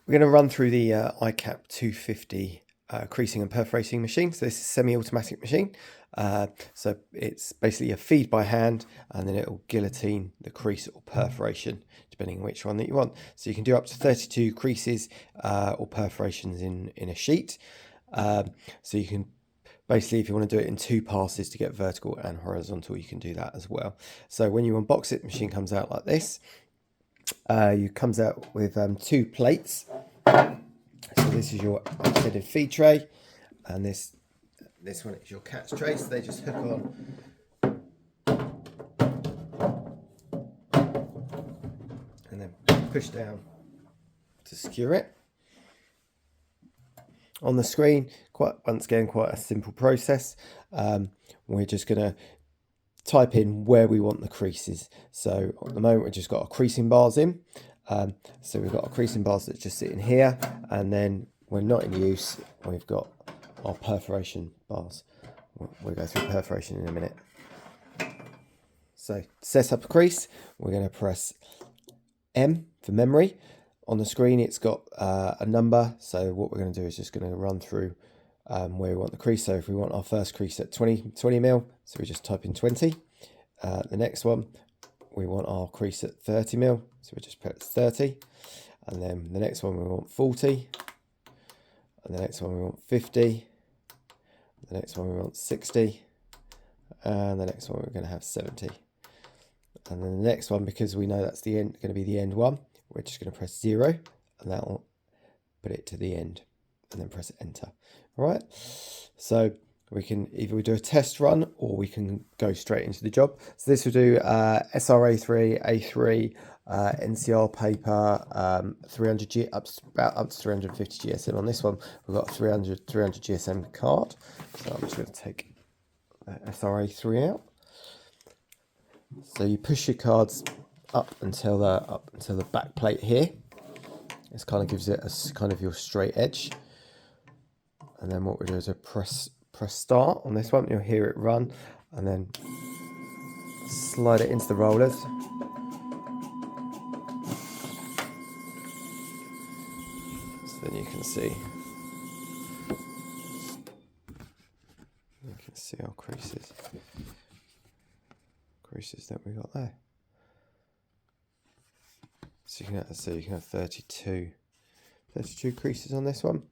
We're going to run through the iCAP 250 creasing and perforating machine. So this is a semi-automatic machine. So it's basically a feed by hand, and then it will guillotine the crease or perforation, depending on which one that you want. So you can do up to 32 creases or perforations in a sheet. So you can basically, if you want to do it in 2 passes to get vertical and horizontal, you can do that as well. So when you unbox it, the machine comes out like this. It comes out with 2 plates. So this is your extended feed tray, and this one is your catch tray. So they just hook on, and then push down to secure it. On the screen, once again, quite a simple process. We're just going to type in where we want the creases. So at the moment we've just got our creasing bars in. So we've got our creasing bars that just sit in here, and then when not in use, we've got our perforation bars. We'll go through perforation in a minute. So to set up a crease, we're going to press M for memory. On the screen it's got a number, so what we're going to do is just going to run through where we want the crease. So if we want our first crease at 20 mil, so we just type in 20. The next one, we want our crease at 30 mil, so we just press 30. And then the next one we want 40. And the next one we want 50. The next one we want 60. And the next one we're going to have 70. And then the next one, because we know that's the end, going to be the end one, we're just going to press 0, and that will put it to the end, and then press enter. All right, so we can either do a test run or we can go straight into the job. So this will do SRA3, A3, NCR paper, 300 G, up to 350 GSM. On this one, we've got a 300 GSM card. So I'm just going to take SRA3 out. So you push your cards up until the back plate here. This kind of gives it a kind of your straight edge. And then what we do is press start on this one. You'll hear it run, and then slide it into the rollers. So then you can see our creases that we got there. So you can have 32 creases on this one.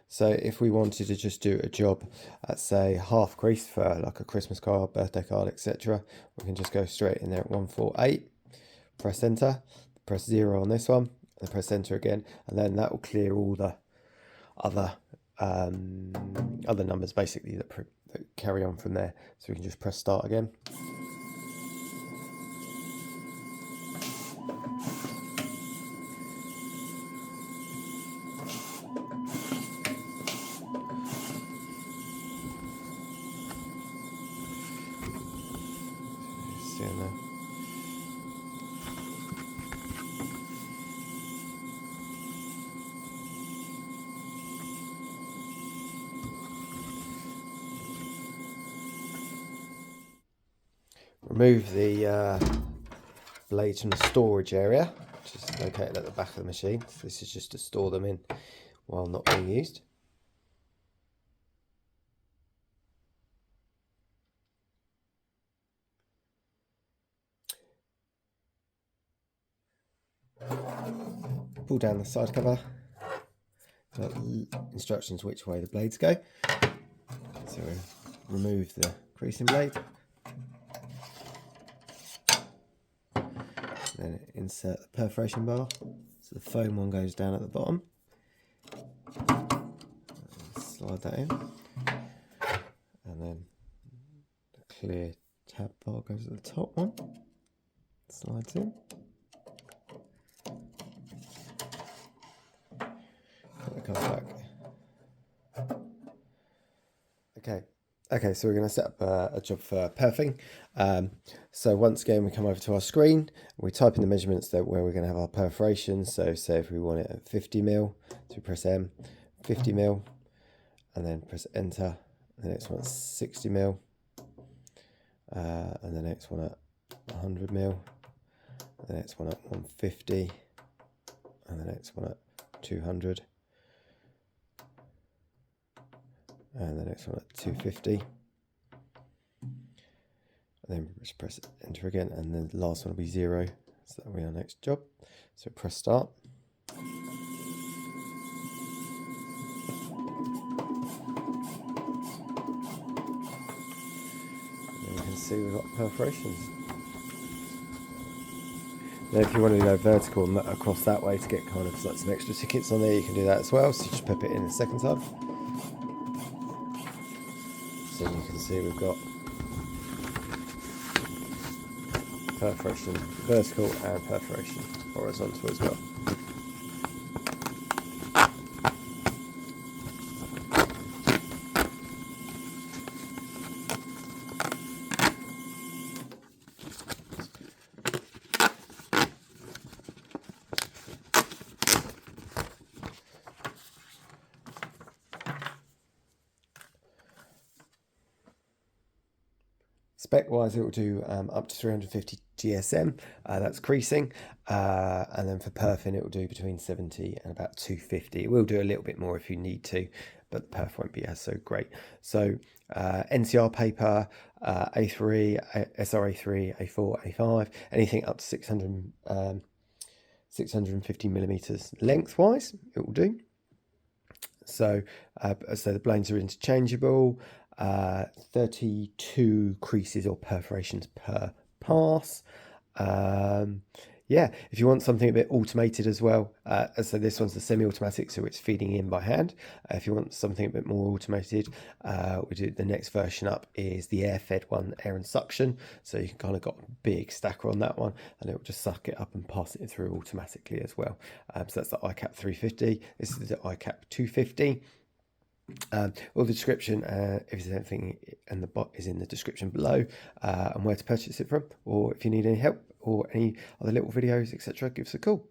So if we wanted to just do a job at, say, half crease for like a Christmas card, birthday card, etc., we can just go straight in there at 148, press enter, press 0 on this one, and press enter again, and then that will clear all the other numbers basically that carry on from there. So we can just press start again. There. Remove the blades from the storage area, which is located at the back of the machine. So this is just to store them in while not being used. Pull down the side cover. So instructions which way the blades go. So remove the creasing blade. Then insert the perforation bar. So the foam one goes down at the bottom. Slide that in. And then the clear tab bar goes at the top one. Slides in. Comes back. Okay, so we're going to set up a job for perfing. So once again, we come over to our screen, we type in the measurements where we're going to have our perforations. So say if we want it at 50 mil, so we press M, 50 mil, and then press enter. The next one at 60 mil, and the next one at 100 mil, the next one at 150, and the next one at 200. And the next one at 250. And then just press enter again, and then the last one will be 0. So that'll be our next job. So press start. And then you can see we've got perforations. Now if you want to go vertical and across that way to get kind of like some extra tickets on there, you can do that as well. So you just pop it in a second time. So you can see we've got perforation vertical and perforation horizontal as well. Spec wise, it will do up to 350 GSM, that's creasing, and then for perfing it will do between 70 and about 250. It will do a little bit more if you need to, but the perf won't be as so great. So NCR paper, A3, SRA3, A4, A5, anything up to 650 millimeters lengthwise, it will do. So the blades are interchangeable. 32 creases or perforations per pass. Yeah, if you want something a bit automated as well, so this one's the semi-automatic, so it's feeding in by hand. If you want something a bit more automated, the next version up is the air-fed one, air and suction. So you can kind of got a big stacker on that one, and it will just suck it up and pass it through automatically as well. So that's the iCAP 350. This is the iCAP 250. All the description, if there's anything, and the bot is in the description below, and where to purchase it from, or if you need any help or any other little videos, etc., give us a call.